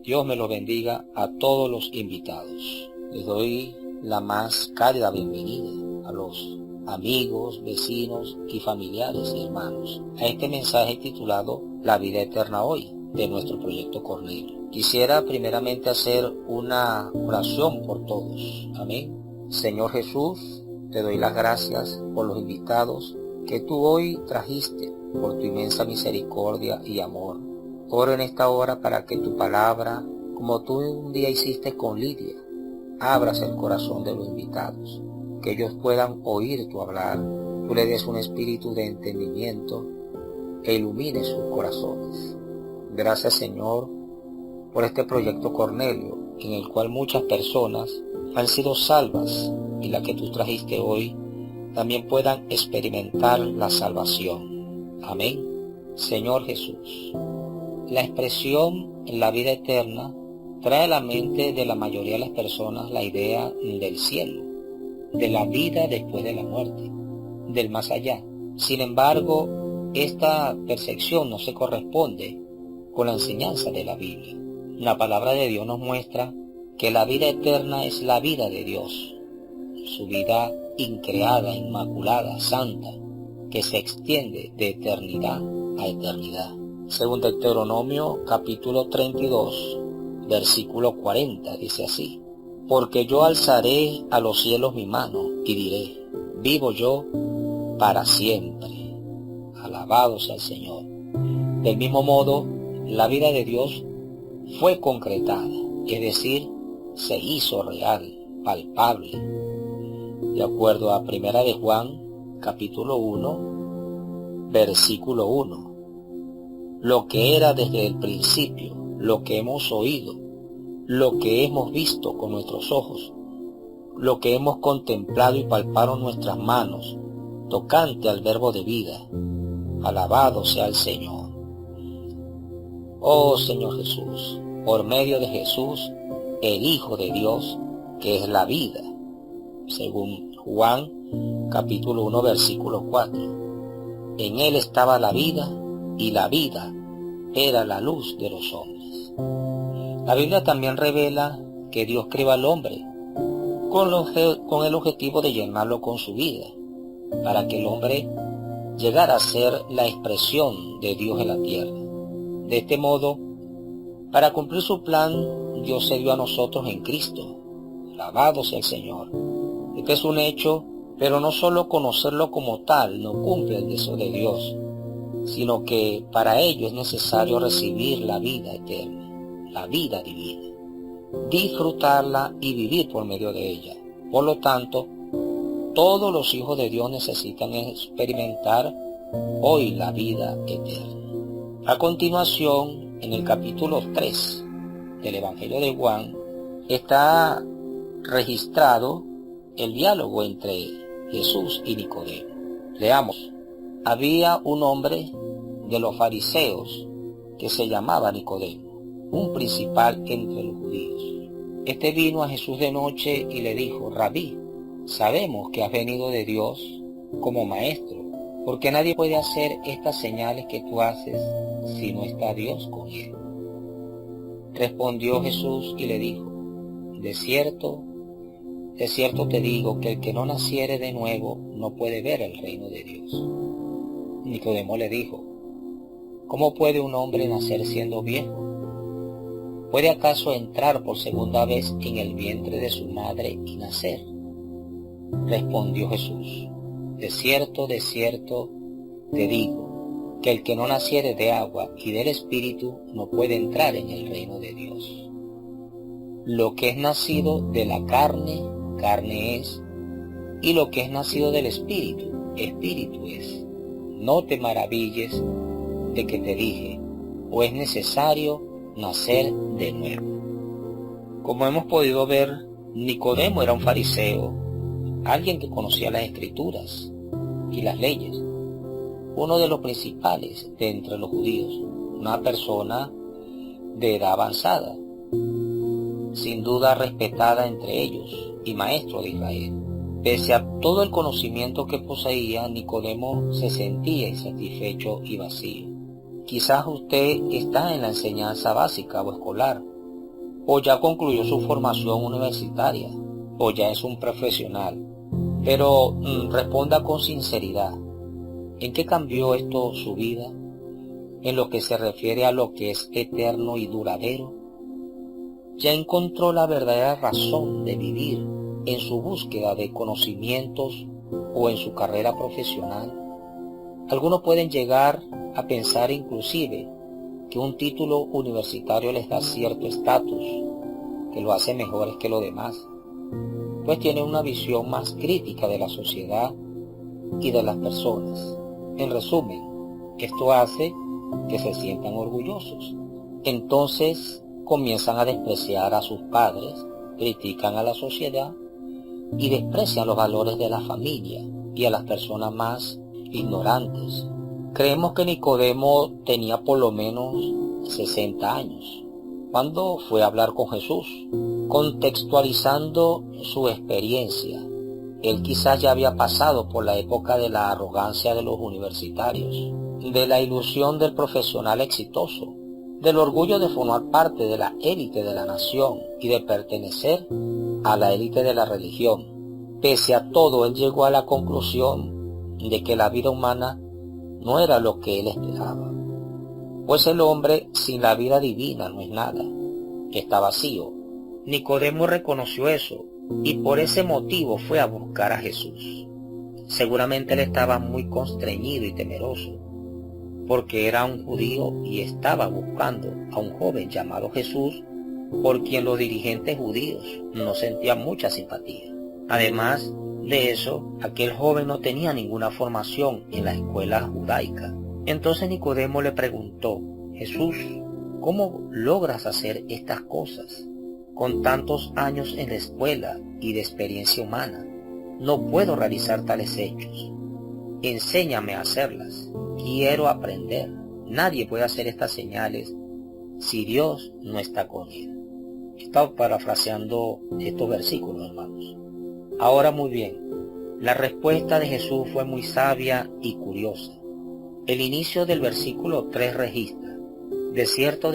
Dios me los bendiga a todos los invitados. Les doy la más cálida bienvenida a los amigos, vecinos y familiares y hermanos a este mensaje titulado La vida eterna hoy, de nuestro proyecto Cornelio. Quisiera primeramente hacer una oración por todos. Amén. Señor Jesús, te doy las gracias por los invitados que tú hoy trajiste, por tu inmensa misericordia y amor. Oro en esta hora para que tu palabra, como tú un día hiciste con Lidia, abras el corazón de los invitados, que ellos puedan oír tu hablar, tú le des un espíritu de entendimiento e ilumine sus corazones. Gracias, Señor, por este proyecto Cornelio, en el cual muchas personas han sido salvas y la que tú trajiste hoy también puedan experimentar la salvación. Amén. Señor Jesús, la expresión en la vida eterna trae a la mente de la mayoría de las personas la idea del cielo, de la vida después de la muerte, del más allá. Sin embargo, esta percepción no se corresponde con la enseñanza de la Biblia. La palabra de Dios nos muestra que la vida eterna es la vida de Dios, su vida increada, inmaculada, santa, que se extiende de eternidad a eternidad. Según Deuteronomio capítulo 32, versículo 40, dice así: porque yo alzaré a los cielos mi mano y diré, vivo yo para siempre. Alabado sea el Señor. Del mismo modo, la vida de Dios fue concretada, es decir, se hizo real, palpable. De acuerdo a 1 de Juan, capítulo 1, versículo 1. Lo que era desde el principio, lo que hemos oído, lo que hemos visto con nuestros ojos, lo que hemos contemplado y palpado nuestras manos, tocante al verbo de vida. Alabado sea el Señor. Oh Señor Jesús, por medio de Jesús, el Hijo de Dios, que es la vida, según Juan capítulo 1 versículo 4. En él estaba la vida, y la vida era la luz de los hombres. La Biblia también revela que Dios creó al hombre con el objetivo de llenarlo con su vida, para que el hombre llegara a ser la expresión de Dios en la tierra. De este modo, para cumplir su plan, Dios se dio a nosotros en Cristo. Alabado sea el Señor. Este es un hecho, pero no solo conocerlo como tal no cumple el deseo de Dios, sino que para ello es necesario recibir la vida eterna, la vida divina, disfrutarla y vivir por medio de ella. Por lo tanto, todos los hijos de Dios necesitan experimentar hoy la vida eterna. A continuación, en el capítulo 3 del Evangelio de Juan, está registrado el diálogo entre Jesús y Nicodemo. Leamos. Había un hombre de los fariseos que se llamaba Nicodemo, un principal entre los judíos. Este vino a Jesús de noche y le dijo: Rabí, sabemos que has venido de Dios como maestro, porque nadie puede hacer estas señales que tú haces si no está Dios con él. Respondió Jesús y le dijo: de cierto te digo que el que no naciere de nuevo no puede ver el reino de Dios. Nicodemo le dijo: ¿cómo puede un hombre nacer siendo viejo? ¿Puede acaso entrar por segunda vez en el vientre de su madre y nacer? Respondió Jesús: de cierto te digo, que el que no naciere de agua y del Espíritu no puede entrar en el reino de Dios. Lo que es nacido de la carne, carne es, y lo que es nacido del Espíritu, Espíritu es. No te maravilles de que te dije, o es necesario nacer de nuevo. Como hemos podido ver, Nicodemo era un fariseo, alguien que conocía las Escrituras y las leyes, uno de los principales de entre los judíos, una persona de edad avanzada, sin duda respetada entre ellos y maestro de Israel. Pese a todo el conocimiento que poseía, Nicodemo se sentía insatisfecho y vacío. Quizás usted está en la enseñanza básica o escolar, o ya concluyó su formación universitaria, o ya es un profesional. Pero responda con sinceridad, ¿en qué cambió esto su vida? En lo que se refiere a lo que es eterno y duradero. ¿Ya encontró la verdadera razón de vivir en su búsqueda de conocimientos o en su carrera profesional? Algunos pueden llegar a pensar inclusive que un título universitario les da cierto estatus, que lo hace mejores que los demás, pues tiene una visión más crítica de la sociedad y de las personas. En resumen, esto hace que se sientan orgullosos. Entonces comienzan a despreciar a sus padres, critican a la sociedad y desprecian los valores de la familia y a las personas más ignorantes. Creemos que Nicodemo tenía por lo menos 60 años cuando fue a hablar con Jesús, contextualizando su experiencia. Él quizás ya había pasado por la época de la arrogancia de los universitarios, de la ilusión del profesional exitoso, del orgullo de formar parte de la élite de la nación y de pertenecer a la élite de la religión. Pese a todo, él llegó a la conclusión de que la vida humana no era lo que él esperaba, pues el hombre sin la vida divina no es nada, está vacío. Nicodemo reconoció eso y por ese motivo fue a buscar a Jesús. Seguramente él estaba muy constreñido y temeroso, porque era un judío y estaba buscando a un joven llamado Jesús, por quien los dirigentes judíos no sentían mucha simpatía. Además de eso, aquel joven no tenía ninguna formación en la escuela judaica. Entonces Nicodemo le preguntó: Jesús, ¿cómo logras hacer estas cosas? Con tantos años en la escuela y de experiencia humana, no puedo realizar tales hechos. Enséñame a hacerlas. Quiero aprender. Nadie puede hacer estas señales si Dios no está con él. Estaba parafraseando estos versículos, hermanos. Ahora muy bien, la respuesta de Jesús fue muy sabia y curiosa. El inicio del versículo 3 registra: de cierto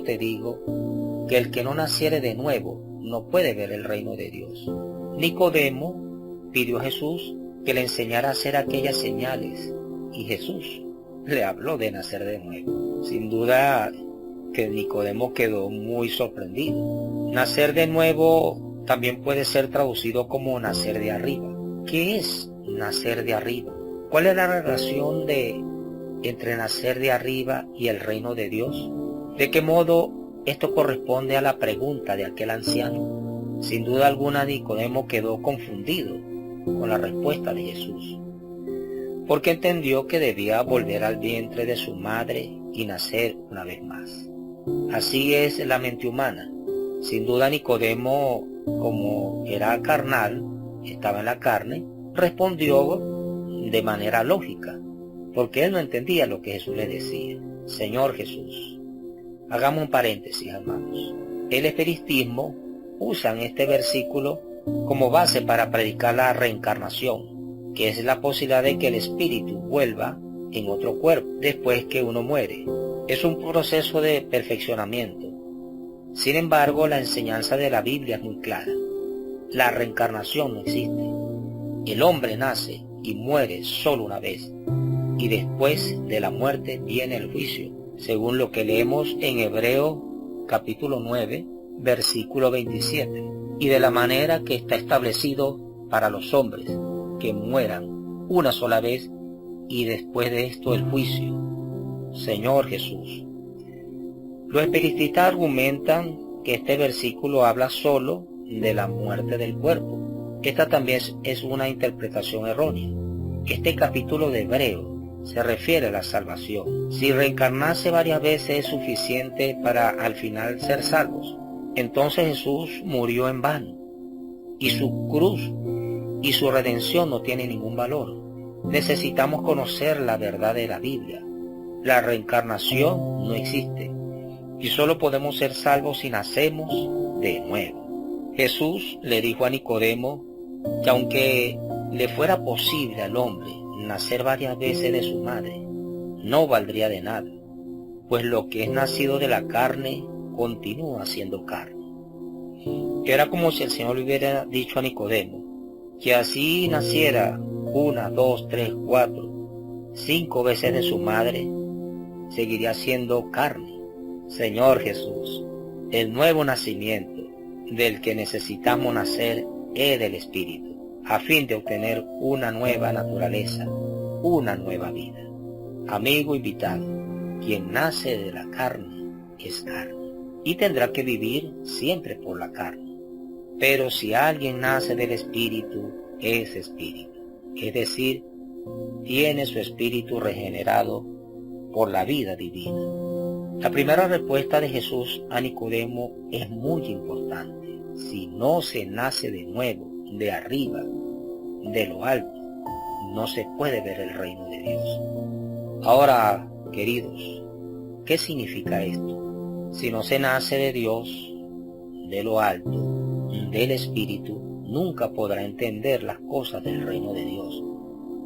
te digo, que el que no naciere de nuevo no puede ver el reino de Dios. Nicodemo pidió a Jesús que le enseñara a hacer aquellas señales, y Jesús le habló de nacer de nuevo. Sin duda que Nicodemo quedó muy sorprendido. Nacer de nuevo también puede ser traducido como nacer de arriba. ¿Qué es nacer de arriba? ¿Cuál es la relación entre nacer de arriba y el reino de Dios? ¿De qué modo esto corresponde a la pregunta de aquel anciano? Sin duda alguna Nicodemo quedó confundido con la respuesta de Jesús, porque entendió que debía volver al vientre de su madre y nacer una vez más. Así es la mente humana. Sin duda Nicodemo, como era carnal, estaba en la carne, respondió de manera lógica, porque él no entendía lo que Jesús le decía. Señor Jesús. Hagamos un paréntesis, hermanos. El espiritismo usan este versículo como base para predicar la reencarnación, que es la posibilidad de que el espíritu vuelva en otro cuerpo después que uno muere. Es un proceso de perfeccionamiento. Sin embargo, la enseñanza de la Biblia es muy clara. La reencarnación no existe. El hombre nace y muere solo una vez, y después de la muerte viene el juicio, según lo que leemos en Hebreos capítulo 9, versículo 27, y de la manera que está establecido para los hombres, que mueran una sola vez, y después de esto el juicio. Señor Jesús. Los espiritistas argumentan que este versículo habla solo de la muerte del cuerpo. Esta también es una interpretación errónea. Este capítulo de Hebreo se refiere a la salvación. Si reencarnarse varias veces es suficiente para al final ser salvos, entonces Jesús murió en vano, y su cruz y su redención no tienen ningún valor. Necesitamos conocer la verdad de la Biblia. La reencarnación no existe, y solo podemos ser salvos si nacemos de nuevo. Jesús le dijo a Nicodemo que aunque le fuera posible al hombre nacer varias veces de su madre, no valdría de nada, pues lo que es nacido de la carne continúa siendo carne. Era como si el Señor le hubiera dicho a Nicodemo, que así naciera 1, 2, 3, 4, 5 veces de su madre, seguiría siendo carne. Señor Jesús, el nuevo nacimiento del que necesitamos nacer es del Espíritu, a fin de obtener una nueva naturaleza, una nueva vida. Amigo invitado, quien nace de la carne es carne, y tendrá que vivir siempre por la carne. Pero si alguien nace del Espíritu, es Espíritu, es decir, tiene su espíritu regenerado por la vida divina. La primera respuesta de Jesús a Nicodemo es muy importante. Si no se nace de nuevo, de arriba, de lo alto, no se puede ver el reino de Dios. Ahora, queridos, ¿qué significa esto? Si no se nace de Dios, de lo alto, del Espíritu, nunca podrá entender las cosas del reino de Dios,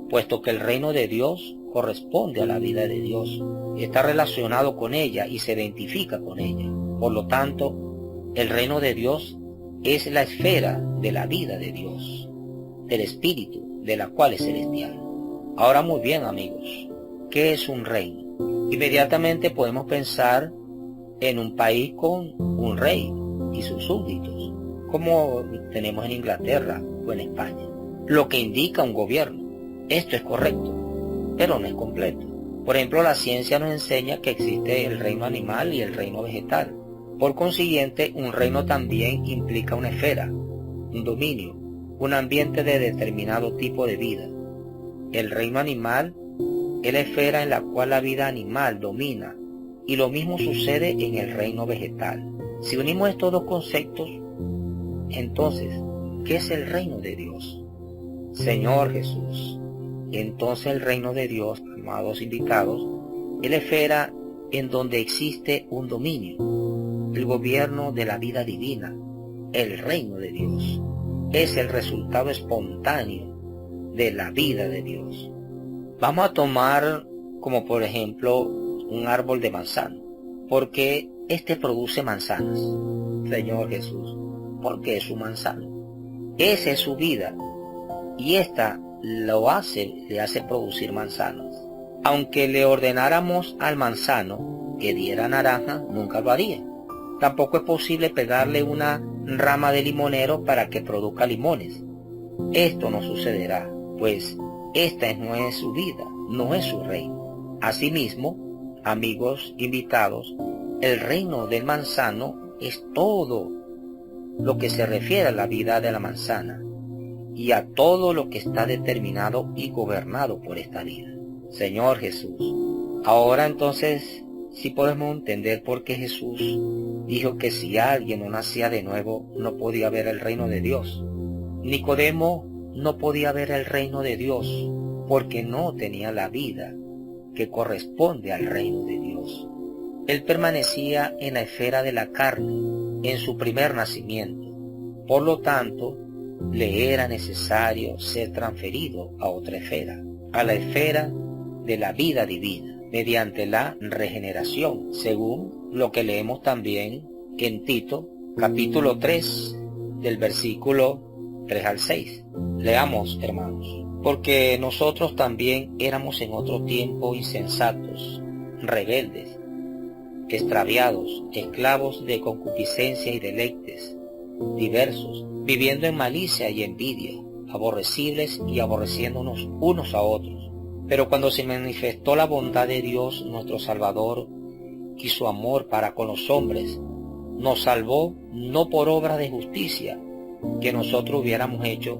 puesto que el reino de Dios corresponde a la vida de Dios, está relacionado con ella y se identifica con ella. Por lo tanto, el reino de Dios es la esfera de la vida de Dios, del Espíritu, de la cual es celestial. Ahora muy bien, amigos, ¿qué es un reino? Inmediatamente podemos pensar en un país con un rey y sus súbditos, como tenemos en Inglaterra o en España, lo que indica un gobierno. Esto es correcto, pero no es completo. Por ejemplo, la ciencia nos enseña que existe el reino animal y el reino vegetal. Por consiguiente, un reino también implica una esfera, un dominio, un ambiente de determinado tipo de vida. El reino animal es la esfera en la cual la vida animal domina, y lo mismo sucede en el reino vegetal. Si unimos estos dos conceptos, entonces, ¿qué es el reino de Dios? Señor Jesús. Entonces el reino de Dios, amados invitados, es la esfera en donde existe un dominio, el gobierno de la vida divina, el reino de Dios. Es el resultado espontáneo de la vida de Dios. Vamos a tomar como por ejemplo un árbol de manzano, porque este produce manzanas. Señor Jesús, porque es su manzano. Esa es su vida, y esta le hace producir manzanas. Aunque le ordenáramos al manzano que diera naranja, nunca lo haría. Tampoco es posible pegarle una rama de limonero para que produzca limones. Esto no sucederá, pues esta no es su vida, no es su reino. Asimismo, amigos invitados, el reino del manzano es todo lo que se refiere a la vida de la manzana y a todo lo que está determinado y gobernado por esta vida. Señor Jesús. Ahora entonces sí podemos entender por qué Jesús dijo que si alguien no nacía de nuevo no podía ver el reino de Dios. Nicodemo no podía ver el reino de Dios porque no tenía la vida que corresponde al reino de Dios. Él permanecía en la esfera de la carne, en su primer nacimiento. Por lo tanto, le era necesario ser transferido a otra esfera, a la esfera de la vida divina, mediante la regeneración, según lo que leemos también en Tito, capítulo 3, del versículo 3 al 6. Leamos, hermanos. Porque nosotros también éramos en otro tiempo insensatos, rebeldes, extraviados, esclavos de concupiscencia y deleites diversos, viviendo en malicia y envidia, aborrecibles y aborreciéndonos unos a otros. Pero cuando se manifestó la bondad de Dios nuestro Salvador y su amor para con los hombres, nos salvó no por obra de justicia que nosotros hubiéramos hecho,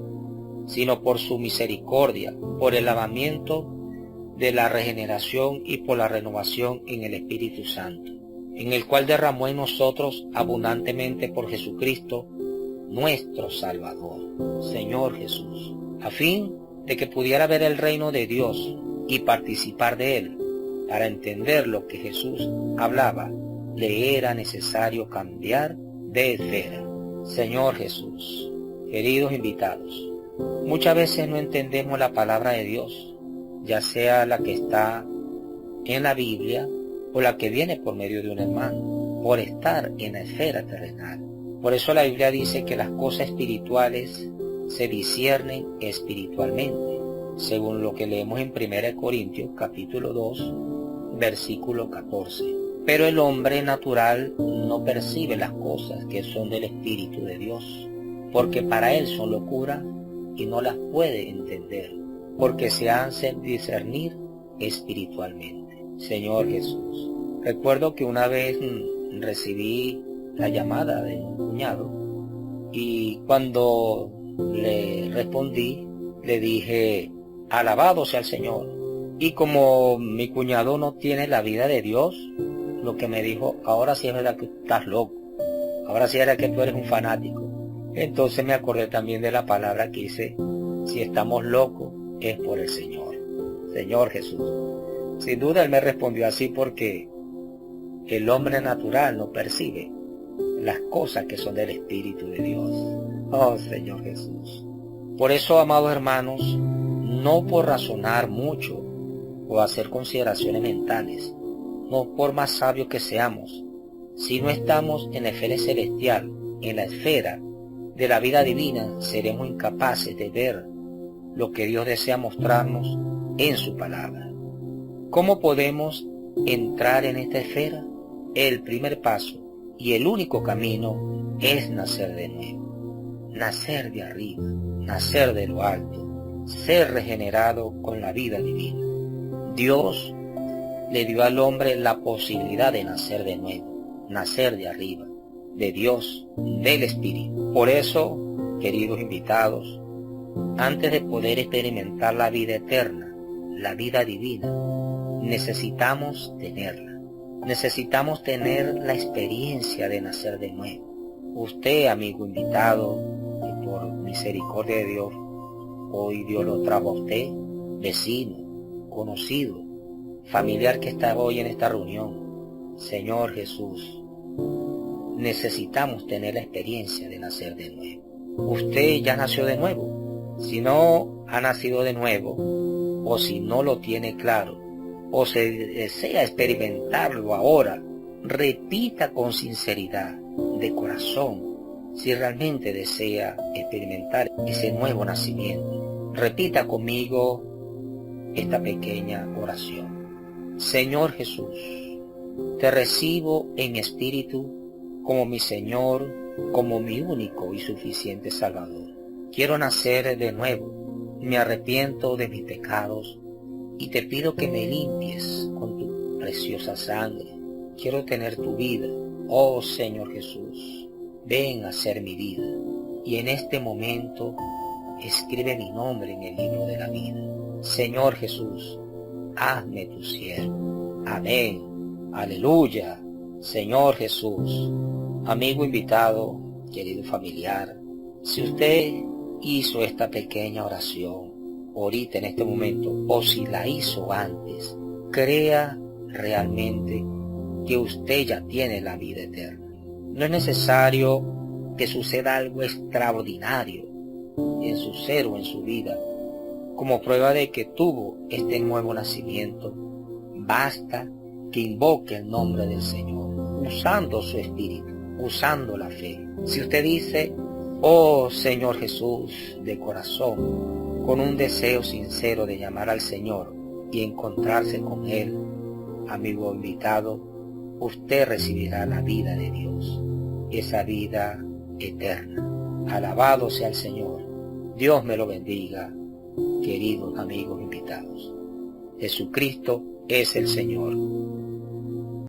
sino por su misericordia, por el lavamiento de la regeneración y por la renovación en el Espíritu Santo, en el cual derramó en nosotros abundantemente por Jesucristo, nuestro Salvador, Señor Jesús, a fin de que pudiera ver el reino de Dios y participar de él. Para entender lo que Jesús hablaba, le era necesario cambiar de esfera. Señor Jesús, queridos invitados, muchas veces no entendemos la palabra de Dios, ya sea la que está en la Biblia o la que viene por medio de un hermano, por estar en la esfera terrenal, Por eso la Biblia dice que las cosas espirituales se disciernen espiritualmente, según lo que leemos en 1 Corintios capítulo 2, versículo 14. Pero el hombre natural no percibe las cosas que son del Espíritu de Dios, porque para él son locura y no las puede entender, porque se hacen discernir espiritualmente. Señor Jesús, recuerdo que una vez recibí la llamada de un cuñado y cuando le respondí, le dije, alabado sea el Señor. Y como mi cuñado no tiene la vida de Dios, lo que me dijo, ahora sí es verdad que estás loco, ahora sí es verdad que tú eres un fanático. Entonces me acordé también de la palabra que dice, si estamos locos es por el Señor, Señor Jesús. Sin duda él me respondió así porque el hombre natural no percibe las cosas que son del Espíritu de Dios. Oh Señor Jesús. Por eso, amados hermanos, no por razonar mucho o hacer consideraciones mentales, no por más sabios que seamos, si no estamos en la esfera celestial, en la esfera de la vida divina, seremos incapaces de ver lo que Dios desea mostrarnos en su palabra. ¿Cómo podemos entrar en esta esfera? El primer paso y el único camino es nacer de nuevo, nacer de arriba, nacer de lo alto, ser regenerado con la vida divina. Dios le dio al hombre la posibilidad de nacer de nuevo, nacer de arriba, de Dios, del Espíritu. Por eso, queridos invitados, antes de poder experimentar la vida eterna, la vida divina, necesitamos tenerla. Necesitamos tener la experiencia de nacer de nuevo. Usted, amigo invitado, y por misericordia de Dios, hoy Dios lo trajo a usted, vecino, conocido, familiar que está hoy en esta reunión. Señor Jesús, necesitamos tener la experiencia de nacer de nuevo. Usted ya nació de nuevo. Si no ha nacido de nuevo, o si no lo tiene claro, o se desea experimentarlo ahora, repita con sinceridad, de corazón, si realmente desea experimentar ese nuevo nacimiento. Repita conmigo esta pequeña oración. Señor Jesús, te recibo en mi espíritu como mi Señor, como mi único y suficiente Salvador. Quiero nacer de nuevo, me arrepiento de mis pecados y te pido que me limpies con tu preciosa sangre. Quiero tener tu vida, oh Señor Jesús, ven a ser mi vida. Y en este momento, escribe mi nombre en el libro de la vida. Señor Jesús, hazme tu siervo. Amén. Aleluya. Señor Jesús. Amigo invitado, querido familiar, si usted hizo esta pequeña oración ahorita en este momento, o si la hizo antes, crea realmente que usted ya tiene la vida eterna. No es necesario que suceda algo extraordinario en su ser o en su vida como prueba de que tuvo este nuevo nacimiento. Basta que invoque el nombre del Señor, usando su espíritu, usando la fe. Si usted dice, oh Señor Jesús, de corazón, con un deseo sincero de llamar al Señor y encontrarse con Él, amigo invitado, usted recibirá la vida de Dios, esa vida eterna. Alabado sea el Señor. Dios me lo bendiga, queridos amigos invitados. Jesucristo es el Señor.